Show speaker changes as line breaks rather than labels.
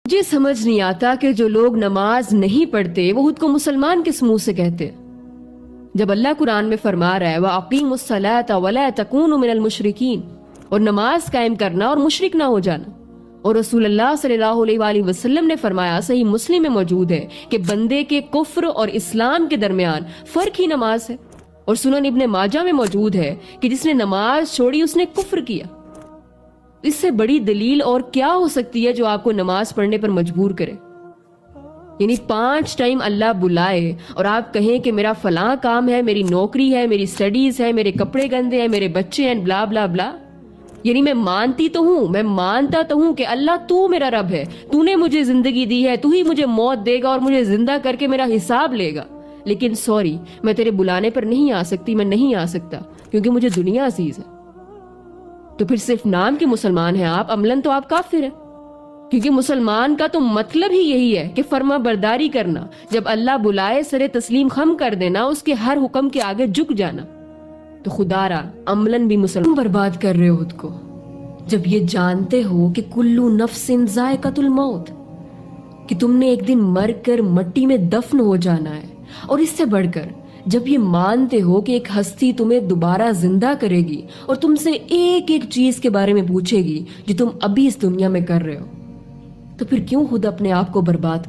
مجھے سمجھ نہیں آتا کہ جو لوگ نماز نہیں پڑھتے وہ خود کو مسلمان کس منہ سے کہتے ہیں، جب اللہ قرآن میں فرما رہا ہے وَأَقِيمُوا الصَّلَاةَ وَلَا تَكُونُوا مِنَ الْمُشْرِكِينَ، اور نماز قائم کرنا اور مشرک نہ ہو جانا۔ اور رسول اللہ صلی اللہ علیہ وآلہ وسلم نے فرمایا، صحیح مسلم میں موجود ہے، کہ بندے کے کفر اور اسلام کے درمیان فرق ہی نماز ہے۔ اور سنن ابن ماجہ میں موجود ہے کہ جس نے نماز چھوڑی اس نے کفر کیا۔ اس سے بڑی دلیل اور کیا ہو سکتی ہے جو آپ کو نماز پڑھنے پر مجبور کرے؟ یعنی 5 ٹائم اللہ بلائے اور آپ کہیں کہ میرا فلاں کام ہے، میری نوکری ہے، میری سٹڈیز ہے، میرے کپڑے گندے ہیں، میرے بچے ہیں، بلا بلا بلا۔ یعنی میں مانتی تو ہوں، میں مانتا تو ہوں کہ اللہ تو میرا رب ہے، تو نے مجھے زندگی دی ہے، تو ہی مجھے موت دے گا اور مجھے زندہ کر کے میرا حساب لے گا، لیکن سوری میں تیرے بلانے پر نہیں آ سکتی، میں نہیں آ سکتا کیونکہ مجھے دنیا عزیز ہے۔ تو پھر صرف نام کے مسلمان ہیں آپ، عملاً تو آپ کافر ہیں، کیونکہ مسلمان کا تو مطلب ہی یہی ہے کہ فرما برداری کرنا، جب اللہ بلائے سر تسلیم خم کر دینا، اس کے ہر حکم کے آگے جھک جانا۔ تو خدا را عملاً بھی مسلمان برباد کر رہے ہو خود کو، جب یہ جانتے ہو کہ کلو نفس ذائقۃ الموت، کہ تم نے ایک دن مر کر مٹی میں دفن ہو جانا ہے، اور اس سے بڑھ کر جب یہ مانتے ہو کہ ایک ہستی تمہیں دوبارہ زندہ کرے گی اور تم سے ایک ایک چیز کے بارے میں پوچھے گی جو تم ابھی اس دنیا میں کر رہے ہو، تو پھر کیوں خود اپنے آپ کو برباد